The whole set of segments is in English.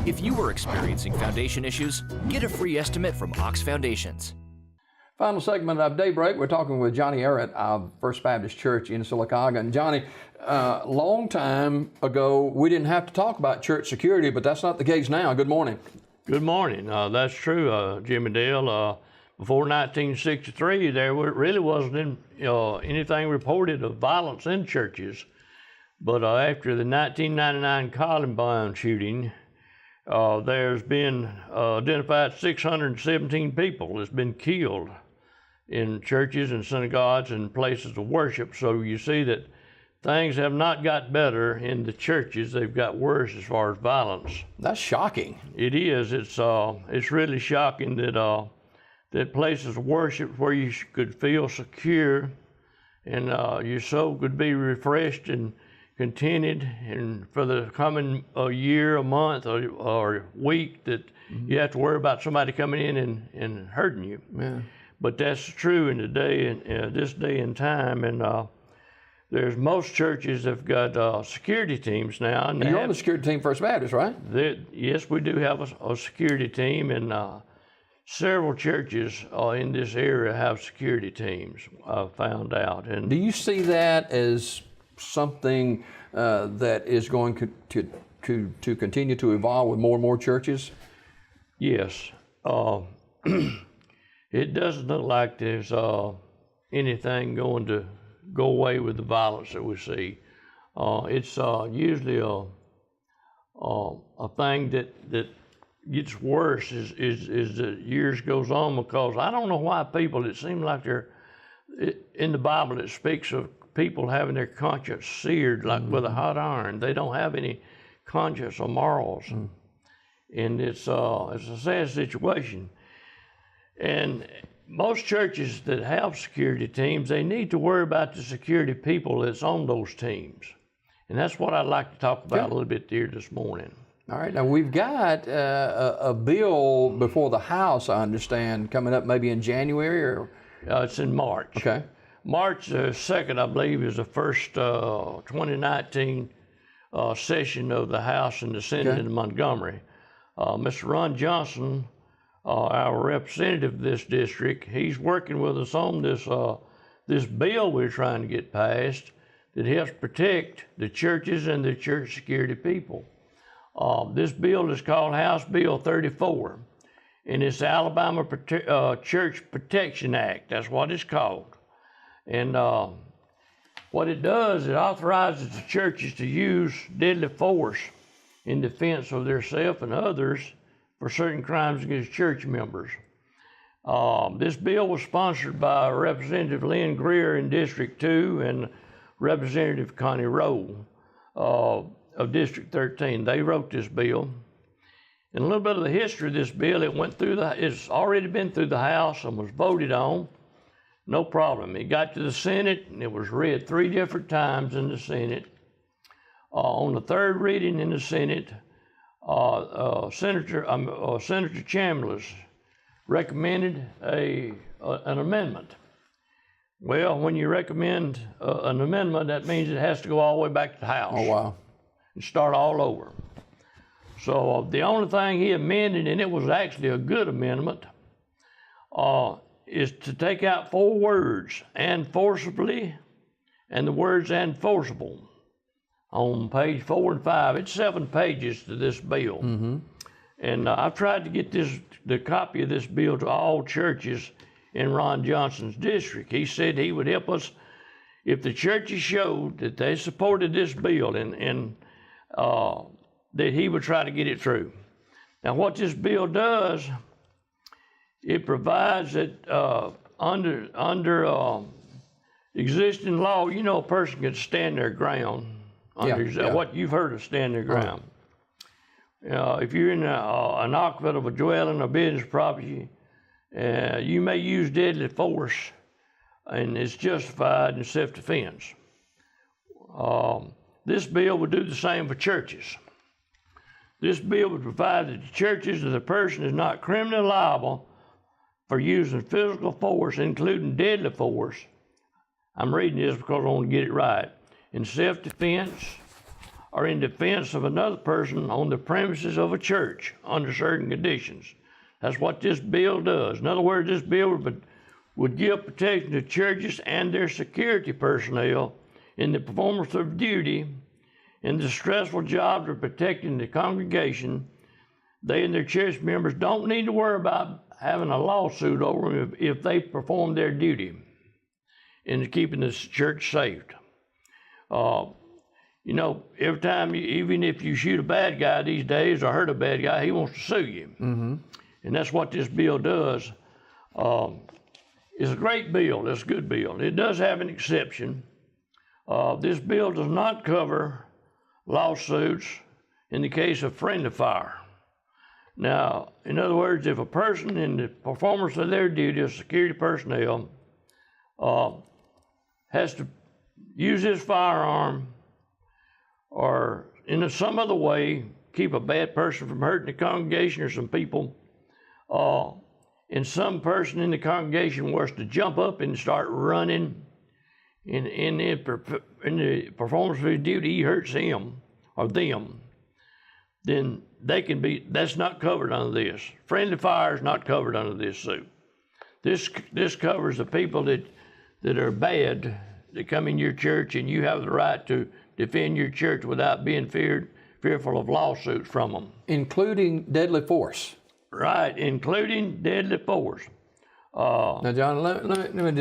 If you are experiencing foundation issues, get a free estimate from Ox Foundations. Final segment of Daybreak, we're talking with Johnny Arant of First Baptist Church in Sylacauga. And Johnny, long time ago, we didn't have to talk about church security, but that's not the case now. Good morning. Good morning. That's true, Jimmy Dale. Before 1963, there really wasn't anything reported of violence in churches. But after the 1999 Columbine shooting, there's been identified 617 people that's been killed in churches and synagogues and places of worship. So you see that things have not got better in the churches; they've got worse as far as violence. That's shocking. It is. It's really shocking that that places of worship where you could feel secure and your soul could be refreshed and contented, and for the coming year, a month, or week, that you have to worry about somebody coming in and hurting you. Yeah. But that's true in this day and time, and there's most churches have got security teams now. And you're on the security team, First Baptist, right? Yes, we do have a security team, and several churches in this area have security teams. I've found out. And do you see that as something that is going to continue to evolve with more and more churches? Yes. It doesn't look like there's anything going to go away with the violence that we see. It's usually a thing that gets worse as the years goes on, because I don't know why people, it seems like in the Bible it speaks of people having their conscience seared like with a hot iron. They don't have any conscience or morals. And it's a sad situation. And most churches that have security teams, they need to worry about the security people that's on those teams. And that's what I'd like to talk about a little bit here this morning. All right, now we've got a bill before the House, I understand, coming up maybe in January or? It's in March. Okay. March 2nd, I believe, is the first 2019 session of the House and the Senate in Montgomery. Mr. Ron Johnson, our representative of this district, he's working with us on this bill we're trying to get passed that helps protect the churches and the church security people. This bill is called House Bill 34, and it's the Alabama Church Protection Act. That's what it's called. And what it does, it authorizes the churches to use deadly force in defense of themselves and others for certain crimes against church members. This bill was sponsored by Representative Lynn Greer in District 2 and Representative Connie Rowe of District 13. They wrote this bill. And a little bit of the history of this bill, it's already been through the House and was voted on. No problem. It got to the Senate and it was read 3 different times in the Senate. On the third reading in the Senate, Senator Chambliss recommended an amendment. Well, when you recommend an amendment, that means it has to go all the way back to the House. Oh, wow. And start all over. So the only thing he amended, and it was actually a good amendment, is to take out 4 words: and forcibly, and the words "and forcible" on page 4 and 5. It's 7 pages to this bill. And I've tried to get the copy of this bill to all churches in Ron Johnson's district. He said he would help us if the churches showed that they supported this bill, and that he would try to get it through. Now, what this bill does, it provides that under existing law, a person can stand their ground. What you've heard of stand their ground. If you're in an occupant of a dwelling or business property, you may use deadly force, and it's justified in self-defense. This bill would do the same for churches. This bill would provide that the churches of the person is not criminally liable for using physical force, including deadly force. I'm reading this because I want to get it right. In self-defense or in defense of another person on the premises of a church under certain conditions. That's what this bill does. In other words, this bill would give protection to churches and their security personnel in the performance of duty in the stressful job of protecting the congregation. They and their church members don't need to worry about having a lawsuit over them if they perform their duty in keeping the church safe. You know, every time, even if you shoot a bad guy these days or hurt a bad guy, he wants to sue you. Mm-hmm. And that's what this bill does. It's a great bill. It's a good bill. It does have an exception. This bill does not cover lawsuits in the case of friendly fire. Now, in other words, if a person in the performance of their duty as security personnel has to use his firearm or in some other way keep a bad person from hurting the congregation or some people, and some person in the congregation was to jump up and start running in the performance of his duty, he hurts him or them, then they can be, that's not covered under this. Friendly fire is not covered under this suit. This covers the people that are bad, that come in your church, and you have the right to defend your church without being fearful of lawsuits from them. Including deadly force. Right, including deadly force. Now, John, let me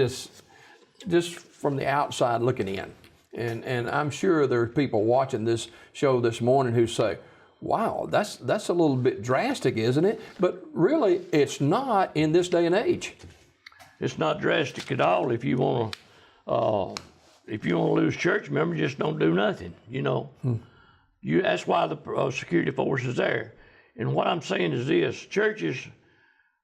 just from the outside looking in, and I'm sure there are people watching this show this morning who say, wow, that's a little bit drastic, isn't it? But really, it's not in this day and age. It's not drastic at all. If you want to lose church members, just don't do nothing. You know, that's why the security force is there. And what I'm saying is this: churches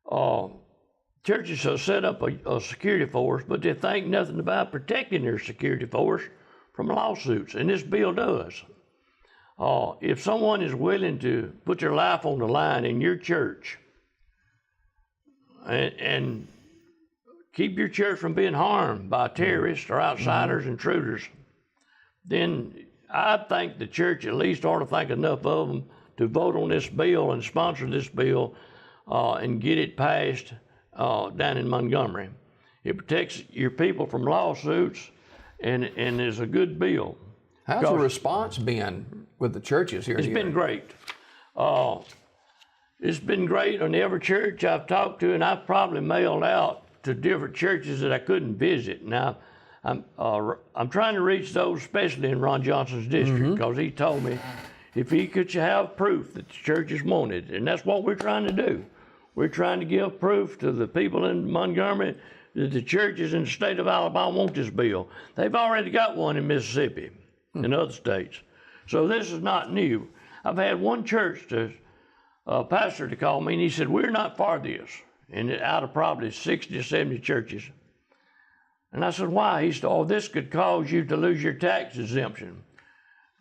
have set up a security force, but they think nothing about protecting their security force from lawsuits, and this bill does. If someone is willing to put their life on the line in your church and keep your church from being harmed by terrorists or outsiders, intruders, then I think the church at least ought to think enough of them to vote on this bill and sponsor this bill and get it passed down in Montgomery. It protects your people from lawsuits and is a good bill. How's the response been with the churches here? It's been great. It's been great on every church I've talked to, and I've probably mailed out to different churches that I couldn't visit. Now, I'm trying to reach those, especially in Ron Johnson's district, because he told me if he could have proof that the churches wanted, and that's what we're trying to do. We're trying to give proof to the people in Montgomery that the churches in the state of Alabama want this bill. They've already got one in Mississippi and other states. So this is not new. I've had one church, pastor to call me, and he said, we're not for this, and out of probably 60 or 70 churches. And I said, why? He said, oh, this could cause you to lose your tax exemption.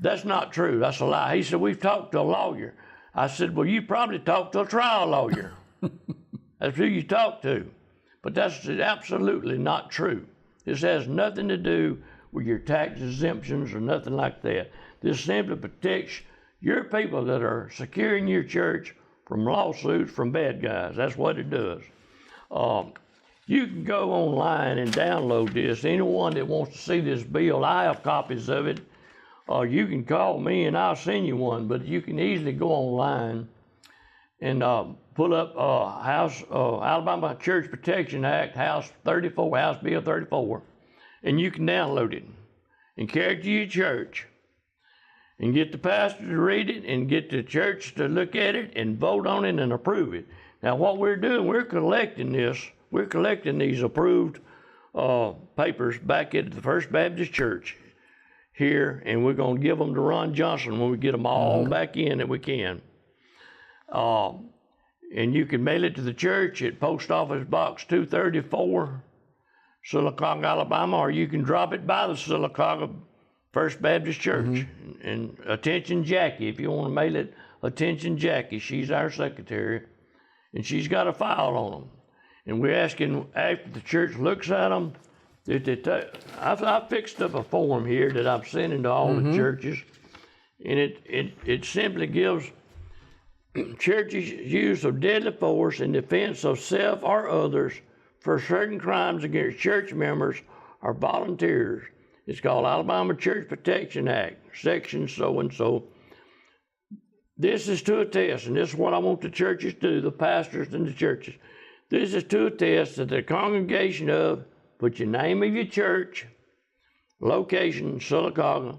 That's not true. That's a lie. He said, we've talked to a lawyer. I said, well, you probably talked to a trial lawyer. That's who you talk to. But that's absolutely not true. This has nothing to do with your tax exemptions or nothing like that. This simply protects your people that are securing your church from lawsuits from bad guys. That's what it does. You can go online and download this. Anyone that wants to see this bill, I have copies of it. You can call me and I'll send you one, but you can easily go online and pull up Alabama Church Protection Act, House Bill 34, and you can download it and carry it to your church and get the pastor to read it and get the church to look at it and vote on it and approve it. Now, what we're doing, we're collecting these approved papers back at the First Baptist Church here, and we're going to give them to Ron Johnson when we get them all back in that we can. And you can mail it to the church at Post Office Box 234, Sylacauga, Alabama, or you can drop it by the Sylacauga First Baptist Church. And attention Jackie, if you want to mail it, attention Jackie, she's our secretary, and she's got a file on them. And we're asking, after the church looks at them, I've fixed up a form here that I'm sending to all the churches, And it simply gives churches use of deadly force in defense of self or others for certain crimes against church members or volunteers. It's called Alabama Church Protection Act, section so-and-so. This is to attest, and this is what I want the churches to do, the pastors and the churches. This is to attest that the congregation of, put your name of your church, location, Sylacauga,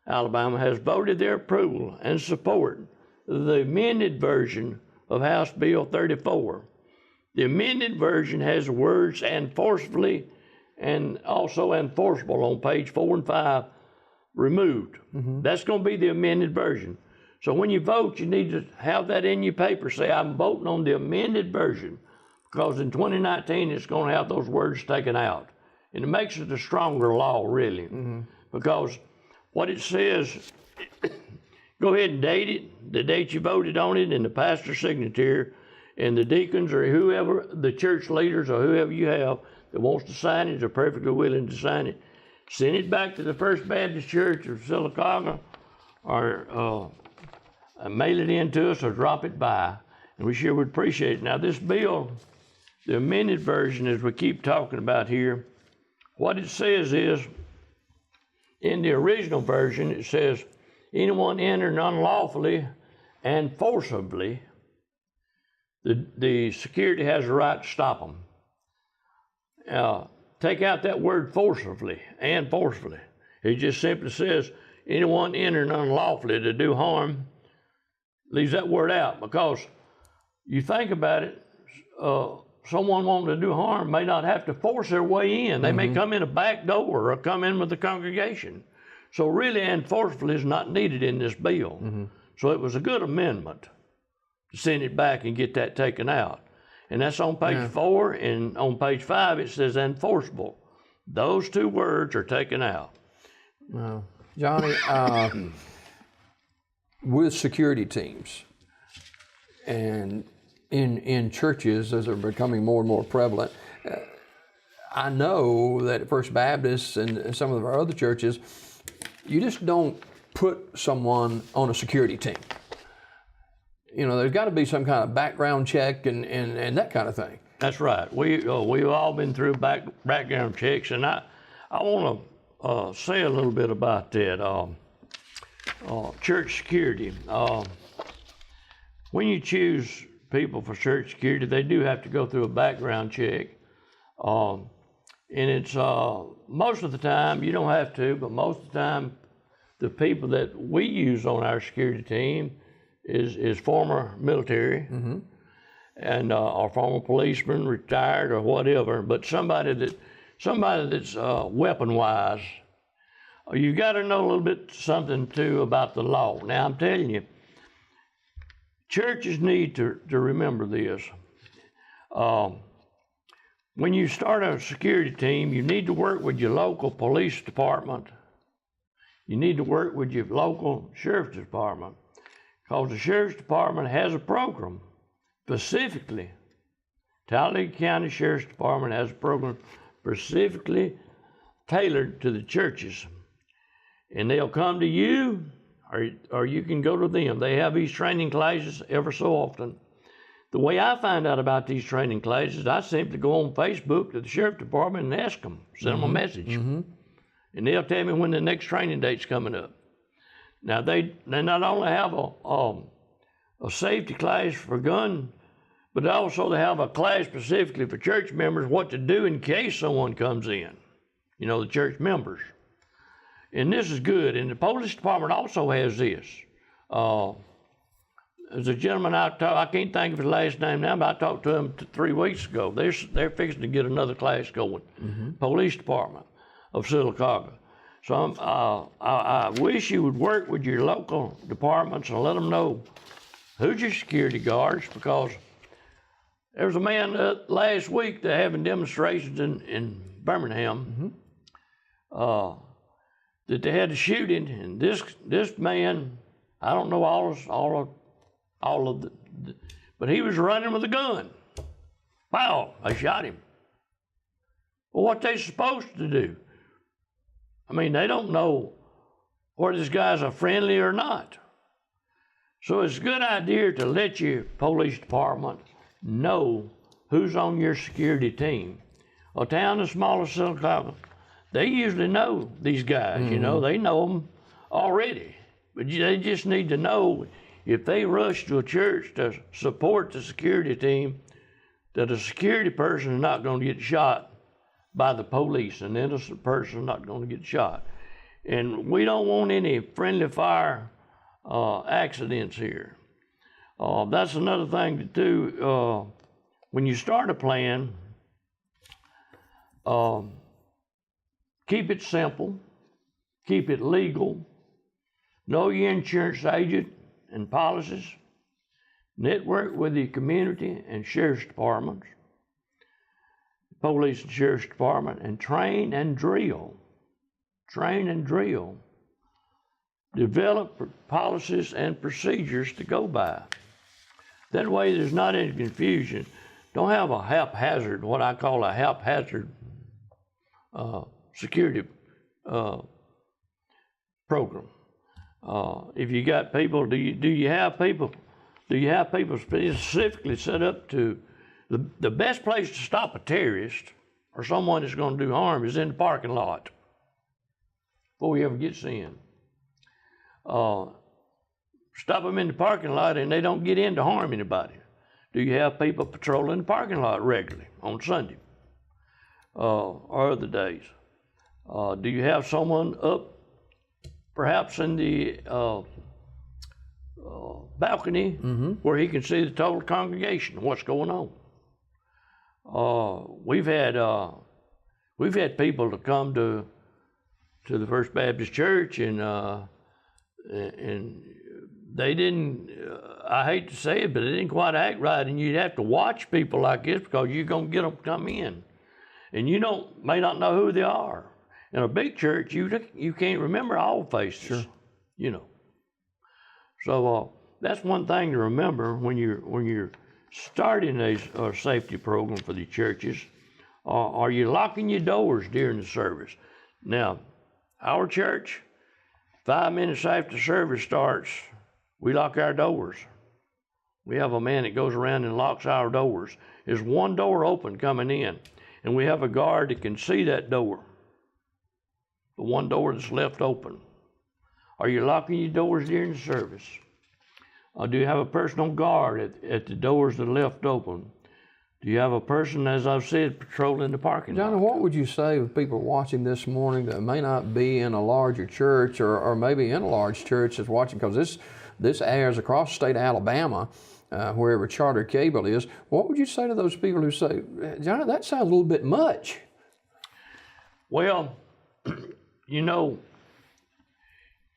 Alabama, has voted their approval and support of the amended version of House Bill 34. The amended version has the words "and forcefully" and also "enforceable" on page 4 and 5 removed. That's going to be the amended version. So when you vote, you need to have that in your paper. Say, I'm voting on the amended version, because in 2019, it's going to have those words taken out. And it makes it a stronger law, really, because what it says, go ahead and date it, the date you voted on it, and the pastor's signature, and the deacons or whoever, the church leaders or whoever you have that wants to sign it are perfectly willing to sign it. Send it back to the First Baptist Church of Sylacauga, or mail it in to us or drop it by, and we sure would appreciate it. Now, this bill, the amended version, as we keep talking about here, what it says is, in the original version, it says, anyone entering unlawfully and forcibly, the security has the right to stop them. Take out that word forcibly and forcefully. It just simply says, anyone entering unlawfully to do harm, leaves that word out, because you think about it, someone wanting to do harm may not have to force their way in. They may come in a back door or come in with the congregation. So really, and forcefully is not needed in this bill. So it was a good amendment to send it back and get that taken out. And that's on page 4, and on page 5 it says enforceable. Those two words are taken out. Johnny, with security teams and in churches, as they're becoming more and more prevalent, I know that at First Baptist and some of our other churches, you just don't put someone on a security team. You know, there's got to be some kind of background check and that kind of thing. That's right. We've all been through background checks, and I want to say a little bit about that. Church security. When you choose people for church security, they do have to go through a background check. And it's most of the time, you don't have to, but most of the time, the people that we use on our security team is former military, and or former policeman, retired or whatever. But somebody that's weapon wise. You got to know a little bit something too about the law. Now I'm telling you, churches need to remember this. When you start a security team, you need to work with your local police department. You need to work with your local sheriff's department, because the sheriff's department has a program specifically. Talladega County Sheriff's Department has a program specifically tailored to the churches. And they'll come to you, or you can go to them. They have these training classes ever so often. The way I find out about these training classes, I simply go on Facebook to the sheriff department and ask them, send them a message. And they'll tell me when the next training date's coming up. Now, they not only have a safety class for gun, but also they have a class specifically for church members, what to do in case someone comes in, you know, the church members. And this is good. And the police department also has this. There's a gentleman I can't think of his last name now, but I talked to him 3 weeks ago. They're fixing to get another class going. Police department of Sylacauga. So I wish you would work with your local departments and let them know who's your security guards, because there was a man last week that having demonstrations in Birmingham that they had to shoot him, and this man, I don't know all of the, but he was running with a gun. Wow, they shot him. Well, what they supposed to do? I mean, they don't know whether these guys are friendly or not. So it's a good idea to let your police department know who's on your security team. A town as small as Silicaca, they usually know these guys, you know, they know them already. But they just need to know if they rush to a church to support the security team, that a security person is not going to get shot by the police. An innocent person is not going to get shot. And we don't want any friendly fire accidents here. That's another thing to do. When you start a plan, keep it simple, keep it legal, know your insurance agent and policies, network with the community and sheriff's departments, police and sheriff's department, and train and drill. Train and drill. Develop policies and procedures to go by. That way there's not any confusion. Don't have a haphazard, what I call a haphazard security program. If you got people, do you have people specifically set up to, the best place to stop a terrorist or someone that's going to do harm is in the parking lot before he ever gets in. Stop them in the parking lot and they don't get in to harm anybody. Do you have people patrolling the parking lot regularly on Sunday or other days? Do you have someone up perhaps in the balcony where he can see the total congregation, what's going on? We've had people to come to the First Baptist Church and they didn't, I hate to say it, but they didn't quite act right, and you'd have to watch people like this because you're going to get them to come in. And you may not know who they are. In a big church, you can't remember all faces, sure. You know. So that's one thing to remember when you're starting a safety program for the churches. Are you locking your doors during the service? Now, our church, 5 minutes after service starts, we lock our doors. We have a man that goes around and locks our doors. There's one door open coming in, and we have a guard that can see that door, the one door that's left open. Are you locking your doors during the service? Do you have a personal guard at the doors that are left open? Do you have a person, as I've said, patrolling the parking lot? Johnny, what would you say with people watching this morning that may not be in a larger church or maybe in a large church that's watching, because this airs across the state of Alabama, wherever charter cable is. What would you say to those people who say, Johnny, that sounds a little bit much? Well, you know,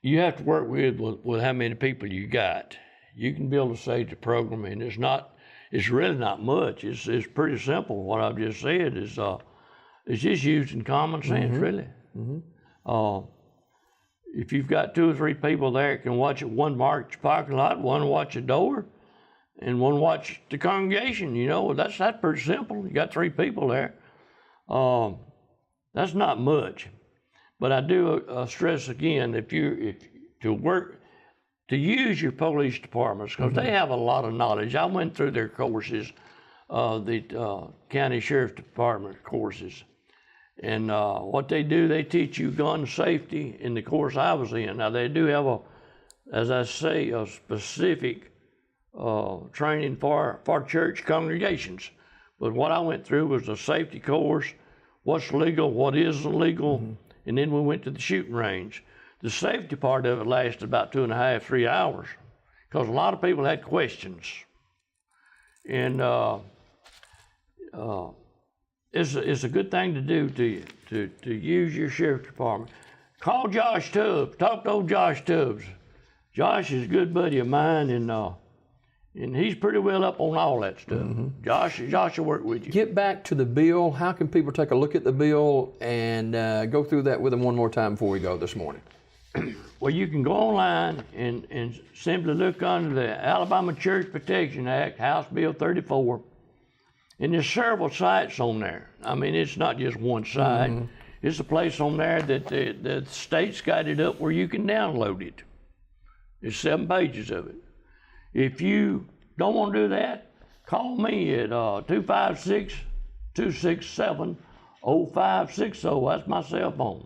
you have to work with how many people you got. You can build a safety program, and it's really not much. It's pretty simple. What I've just said is it's just using common sense, really. If you've got 2 or 3 people there that can watch it, one march parking lot, one watch a door, and one watch the congregation, you know, that's pretty simple. You got 3 people there. That's not much. But I do stress again, to use your police departments, because they have a lot of knowledge. I went through their courses, the county sheriff department courses. And what they do, they teach you gun safety in the course I was in. Now they do have as I say, a specific training for church congregations. But what I went through was a safety course, what's legal, what isn't legal, and then we went to the shooting range. The safety part of it lasted about 2.5, 3 hours, because a lot of people had questions. And it's a good thing to do to use your sheriff's department. Call Josh Tubbs. Talk to old Josh Tubbs. Josh is a good buddy of mine, and he's pretty well up on all that stuff. Josh will work with you. Get back to the bill. How can people take a look at the bill and go through that with them one more time before we go this morning? Well, you can go online and simply look under the Alabama Church Protection Act, House Bill 34. And there's several sites on there. I mean, it's not just one site. It's a place on there that the state's got it up where you can download it. There's 7 pages of it. If you don't want to do that, call me at 256-267-0560. That's my cell phone.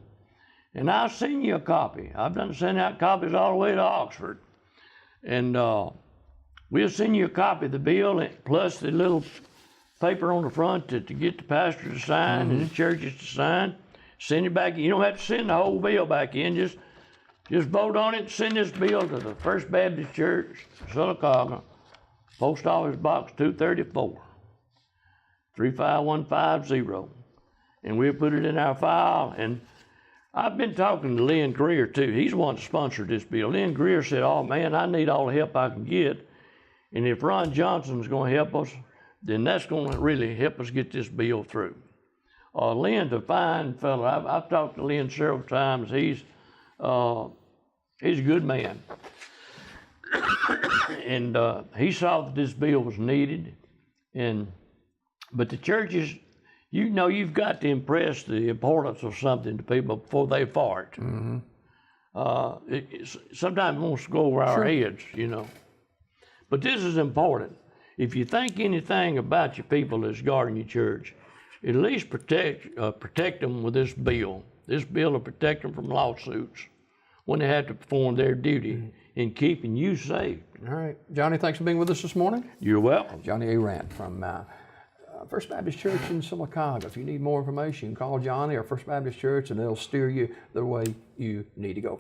And I'll send you a copy. I've done send out copies all the way to Oxford. And we'll send you a copy of the bill plus the little paper on the front to get the pastor to sign and the churches to sign. Send it back. You don't have to send the whole bill back in. Just vote on it and send this bill to the First Baptist Church, Sylacauga, Post Office Box 234, 35150. And we'll put it in our file. And I've been talking to Lynn Greer too. He's the one that sponsored this bill. Lynn Greer said, oh man, I need all the help I can get. And if Ron Johnson's going to help us, then that's going to really help us get this bill through. Lynn's a fine fellow. I've talked to Lynn several times. He's a good man. And he saw that this bill was needed. But the churches, you know, you've got to impress the importance of something to people before they for it. Sometimes it wants to go over our heads, you know. But this is important. If you think anything about your people that's guarding your church, at least protect them with this bill. This bill will protect them from lawsuits when they have to perform their duty in keeping you safe. All right. Johnny, thanks for being with us this morning. You're welcome. Johnny Arant from First Baptist Church in Sylacauga. If you need more information, call Johnny or First Baptist Church and they'll steer you the way you need to go.